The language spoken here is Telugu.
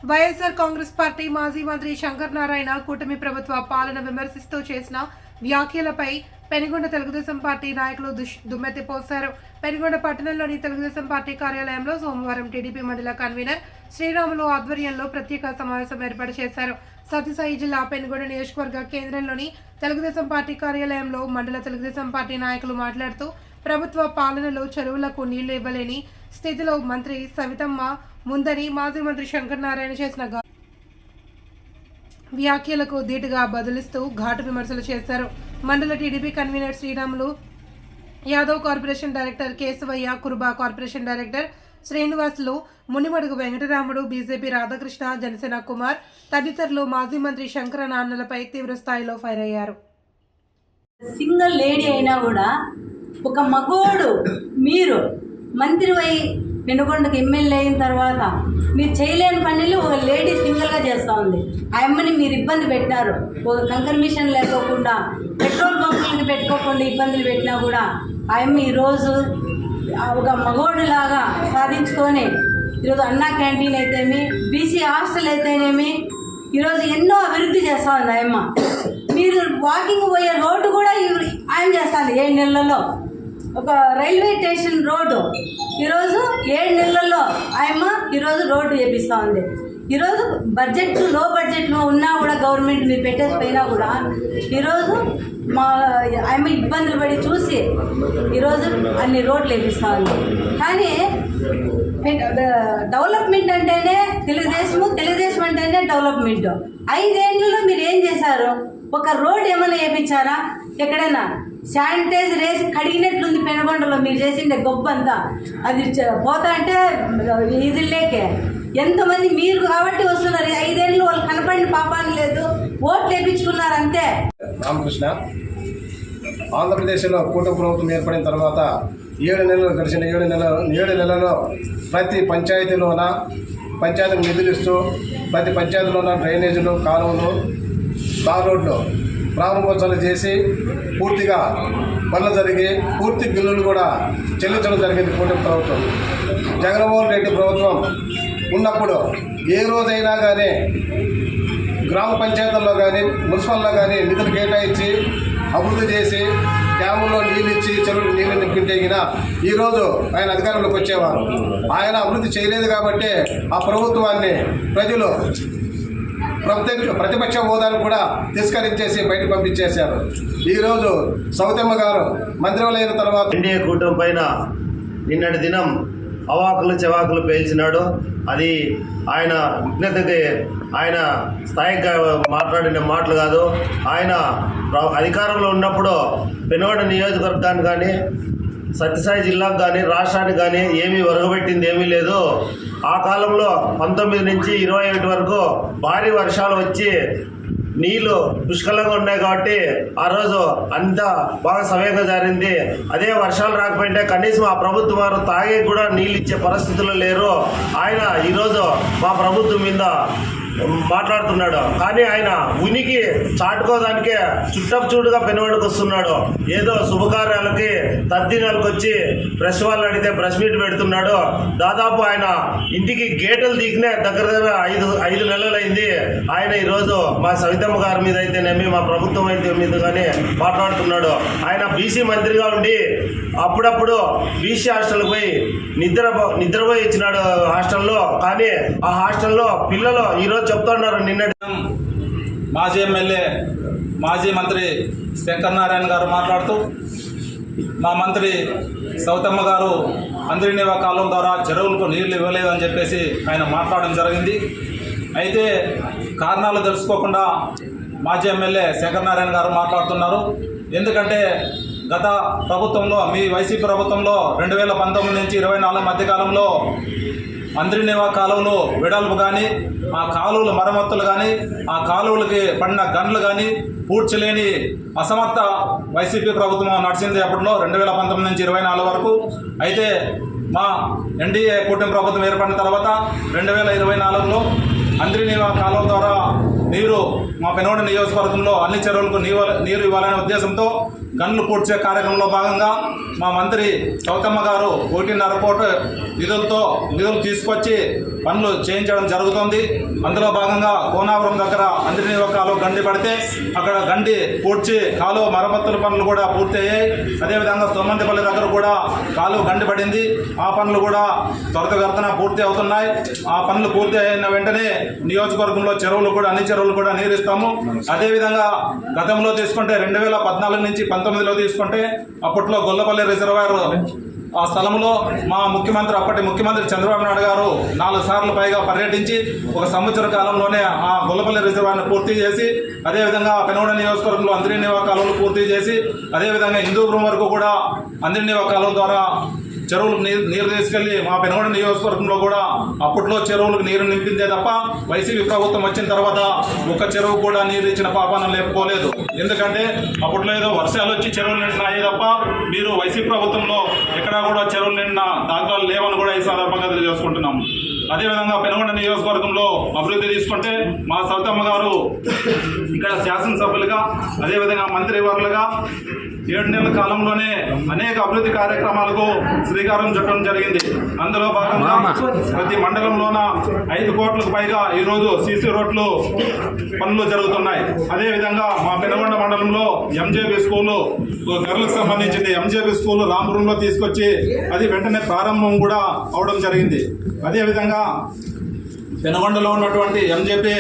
వైఎస్ఆర్ కాంగ్రెస్ పార్టీ మాజీ మంత్రి శంకర్ నారాయణ కూటమి ప్రభుత్వ పాలన విమర్శిస్తూ చేసిన వ్యాఖ్యలపై పెనుగొండ తెలుగుదేశం పార్టీ నాయకులు దుమ్మెత్తి పోశారు. పెనుగొండ పట్టణంలోని తెలుగుదేశం పార్టీ కార్యాలయంలో సోమవారం టీడీపీ మండల కన్వీనర్ శ్రీరాములు ఆధ్వర్యంలో ప్రత్యేక సమావేశం ఏర్పాటు చేశారు. సత్యసాయి జిల్లా పెనుగొండ నియోజకవర్గ కేంద్రంలోని తెలుగుదేశం పార్టీ కార్యాలయంలో మండల తెలుగుదేశం పార్టీ నాయకులు మాట్లాడుతూ ప్రభుత్వ పాలనలో చెరువులకు నీళ్లు ఇవ్వలేని స్థితిలో మంత్రి సవితమ్మ ముందని మాజీ మంత్రి శంకర్ నారాయణ చేసిన వ్యాఖ్యలకు ధీటుగా బదులిస్తూ ఘాటు విమర్శలు చేశారు. మండల TDP convener Sriramulu Yadav, corporation director Keshavayya, Kuruba corporation director Srinivasulu, Munimadugu Venkataramudu, BJP Radhakrishna, Janasena Kumar తదితరులు మాజీ మంత్రి శంకర నాన్నలపై తీవ్ర స్థాయిలో ఫైర్ అయ్యారు. సింగిల్ లేడీ అయినా కూడా ఒక మగోడు మీరు మంత్రి పెనుగొండకు ఎమ్మెల్యే అయిన తర్వాత మీరు చేయలేని పనులు ఒక లేడీ సింగిల్గా చేస్తూ ఉంది. ఆ అమ్మని మీరు ఇబ్బంది పెట్టినారు. ఒక కంకర్ మిషన్ లేకోకుండా పెట్రోల్ బంకులకి పెట్టుకోకుండా ఇబ్బందులు పెట్టినా కూడా ఆ అమ్మ ఈరోజు ఒక మగోడులాగా సాధించుకొని ఈరోజు అన్నా క్యాంటీన్ అయితేమి, బీసీ హాస్టల్ అయితేనేమి ఈరోజు ఎన్నో అభివృద్ధి చేస్తూ ఉంది ఆ అమ్మ. మీరు వాకింగ్ పోయే రోడ్డు కూడా ఆయన చేస్తుంది 7 నెలల్లో. ఒక రైల్వే స్టేషన్ రోడ్డు ఈరోజు 7 నెలల్లో ఆయమ్మ ఈరోజు రోడ్డు చేపిస్తూ ఉంది. ఈరోజు లో బడ్జెట్లో ఉన్నా కూడా గవర్నమెంట్ మీరు పెట్టేసిపోయినా కూడా ఈరోజు మా ఆయమ్మ ఇబ్బందులు పడి చూసి ఈరోజు అన్ని రోడ్లు వేపిస్తూ ఉంది. కానీ డెవలప్మెంట్ అంటేనే తెలుగుదేశం అంటేనే డెవలప్మెంట్. 5 ఏళ్ళలో మీరు ఏం చేశారు? ఒక రోడ్ ఏమైనా వేయించారా? ఎక్కడైనా శానిటైజర్ వేసి కడిగినట్లుంది పెనుగొండలో మీరు చేసిండే గొప్పంతా. అది పోతా అంటే వీధుల్లేకే ఎంతమంది మీరు కాబట్టి వస్తున్నారు. 5 ఏళ్ళు వాళ్ళు కనపడిన పాపాన్ని లేదు, ఓట్లు వేయించుకున్నారు అంతే. రామకృష్ణ, ఆంధ్రప్రదేశ్లో కూటమి ప్రభుత్వం ఏర్పడిన తర్వాత 7 నెలలు గడిచిన 7 నెలల్లో ప్రతి పంచాయతీకి నిధులు ఇస్తూ ప్రతి పంచాయతీలో ఉన్న డ్రైనేజీలు, కాలువలు, తార్ రోడ్లు ప్రారంభోత్సవాలు చేసి పూర్తిగా పనులు జరిగి పూర్తి బిల్లులు కూడా చెల్లించడం జరిగింది. కూటమి ప్రభుత్వం జగన్మోహన్ రెడ్డి ప్రభుత్వం ఉన్నప్పుడు ఏ రోజైనా కానీ గ్రామ పంచాయతీల్లో కానీ మున్సిపల్లో కానీ నిధులు కేటాయించి అభివృద్ధి చేసి డ్యాముల్లో నీళ్ళు ఇచ్చి చెరువులు నీళ్ళు నింపింటేగినా ఈరోజు ఆయన అధికారంలోకి వచ్చేవారు. ఆయన అభివృద్ధి చేయలేదు కాబట్టి ఆ ప్రభుత్వాన్ని ప్రజలు ప్రతిపక్ష హోదాను కూడా తిరస్కరించేసి బయటకు పంపించేశారు. ఈరోజు సౌతమ్మ గారు మంత్రివలైన తర్వాత ఎన్డీఏ కూటమి పైన నిన్నటి దినం అవాకులు చెవాకులు పేల్చినాడు. అది ఆయన విజ్ఞతకి ఆయన స్థాయిగా మాట్లాడిన మాటలు కాదు. ఆయన అధికారంలో ఉన్నప్పుడు పెనుగొండ నియోజకవర్గాన్ని కానీ సత్యసాయి జిల్లాకు కానీ రాష్ట్రానికి కానీ ఏమీ ఒరగబెట్టింది ఏమీ లేదు. ఆ కాలంలో 19 నుంచి 21 వరకు భారీ వర్షాలు వచ్చి నీళ్లు పుష్కలంగా ఉన్నాయి కాబట్టి ఆ రోజు అంతా బాగా సమయంగా జరిగింది. అదే వర్షాలు రాకపోయింటే కనీసం ఆ ప్రభుత్వం వారు తాగే కూడా నీళ్ళు ఇచ్చే పరిస్థితుల్లో లేరు. ఆయన ఈరోజు మా ప్రభుత్వం మీద మాట్లాడుతున్నాడు. కానీ ఆయన ఉనికి చాటుకోవడానికే చూడుగా పెనుగొండకు వస్తున్నాడు. ఏదో శుభకార్యాలకి తద్దినాలకు వచ్చి ప్రెస్ వాళ్ళు అడిగితే ప్రెస్ మీట్ పెడుతున్నాడు. దాదాపు ఆయన ఇంటికి గేటులు దిగినే దగ్గర 5 నెలలు అయింది. ఆయన ఈరోజు మా సవితమ్మ గారి మీద అయితేనేమి మా ప్రభుత్వం అయితే మీద కానీ మాట్లాడుతున్నాడు. ఆయన బీసీ మంత్రిగా ఉండి అప్పుడప్పుడు బీసీ హాస్టల్కి పోయి నిద్రపోయి ఇచ్చినాడు హాస్టల్లో. కానీ ఆ హాస్టల్లో పిల్లలు ఈరోజు చెప్తున్నారు. నిన్నటి మాజీ ఎమ్మెల్యే మాజీ మంత్రి శంకర్ నారాయణ గారు మాట్లాడుతూ మా మంత్రి సౌతమ్మ గారు అంద్రినివా కాలం ద్వారా చెరువులకు నీళ్లు ఇవ్వలేదని చెప్పేసి ఆయన మాట్లాడడం జరిగింది. అయితే కారణాలు తెలుసుకోకుండా మాజీ ఎమ్మెల్యే శంకర్ నారాయణ గారు మాట్లాడుతున్నారు. ఎందుకంటే గత ప్రభుత్వంలో మీ వైసీపీ ప్రభుత్వంలో 2019 నుంచి 24 మధ్యకాలంలో అంద్రినివా కాలువలు వెడల్పు కానీ, ఆ కాలువల మరమ్మతులు కానీ, ఆ కాలువలకి పడిన గన్లు కానీ పూడ్చలేని అసమర్థ వైసీపీ ప్రభుత్వం నడిచింది. అప్పట్లో 2019 నుంచి 24 వరకు. అయితే మా ఎన్డీఏ కూటమి ప్రభుత్వం ఏర్పడిన తర్వాత 2024లో అంద్రినివా కాలువ ద్వారా నీరు మా పెనుగొండ నియోజకవర్గంలో అన్ని చెరువులకు నీరు ఇవ్వాలనే ఉద్దేశంతో గన్లు పూడ్చే కార్యక్రమంలో భాగంగా మా మంత్రి సౌతమ్మ గారు 1.5 కోట్ల నిధులు తీసుకొచ్చి పనులు చేయించడం జరుగుతుంది. అందులో భాగంగా కోనాపురం దగ్గర అంద్రినీవ కాలువ గండి పడితే అక్కడ గండి పూడ్చి కాలువ మరమ్మతుల పనులు కూడా పూర్తి అయ్యాయి. అదేవిధంగా సోమంతిపల్లి దగ్గర కూడా కాలువ గండి పడింది. ఆ పనులు కూడా త్వరితగతిన పూర్తి అవుతున్నాయి. ఆ పనులు పూర్తి అయిన వెంటనే నియోజకవర్గంలో అన్ని చెరువులు కూడా నీరిస్తాము. అదేవిధంగా గతంలో తీసుకుంటే 2014 నుంచి 19లో తీసుకుంటే అప్పట్లో గొల్లపల్లి రిజర్వాయర్ ఆ స్థలంలో మా అప్పటి ముఖ్యమంత్రి చంద్రబాబు నాయుడు గారు 4 సార్లు పైగా పర్యటించి 1 సంవత్సర కాలంలోనే ఆ గొల్లపల్లి రిజర్వాయర్ను పూర్తి చేసి, అదేవిధంగా పెనుగొండ నియోజకవర్గంలో అంద్రినీవ కాలువలు పూర్తి చేసి, అదేవిధంగా హిందూపురం వరకు కూడా అంద్రినీవ కాలువ ద్వారా చెరువులకు నీరు తీసుకెళ్లి మా పెనుగొండ నియోజకవర్గంలో కూడా అప్పట్లో చెరువులకు నీరు నింపిందే తప్ప వైసీపీ ప్రభుత్వం వచ్చిన తర్వాత ఒక్క చెరువు కూడా నీరు ఇచ్చిన పాపాన లేకపోలేదు. ఎందుకంటే అప్పట్లో ఏదో వర్షాలు వచ్చి చెరువులు నిండినాయి తప్ప మీరు వైసీపీ ప్రభుత్వంలో ఎక్కడా కూడా చెరువులు నిండిన దాఖలాలు లేవని కూడా ఈ సందర్భంగా తెలియజేసుకుంటున్నాం. అదేవిధంగా పెనుగొండ నియోజకవర్గంలో అభివృద్ధి తీసుకుంటే మా సౌతమ్మ గారు ఇక్కడ శాసనసభ్యులుగా అదేవిధంగా మంత్రివర్యులుగా 7 నెలల కాలంలోనే అనేక అభివృద్ధి కార్యక్రమాలకు శ్రీకారం చుట్టడం జరిగింది. అందులో భాగంగా ప్రతి మండలంలోన 5 కోట్లకు పైగా ఈరోజు సీసీ రోడ్లు పనులు జరుగుతున్నాయి. అదేవిధంగా మా పెనుగొండ మండలంలో ఎంజేబీ స్కూలు గర్లకు సంబంధించింది ఎంజేబీ స్కూల్ రాంపురంలో తీసుకొచ్చి అది వెంటనే ప్రారంభం కూడా అవడం జరిగింది. అదేవిధంగా పెనుగొండలో ఉన్నటువంటి ఎంజేపీ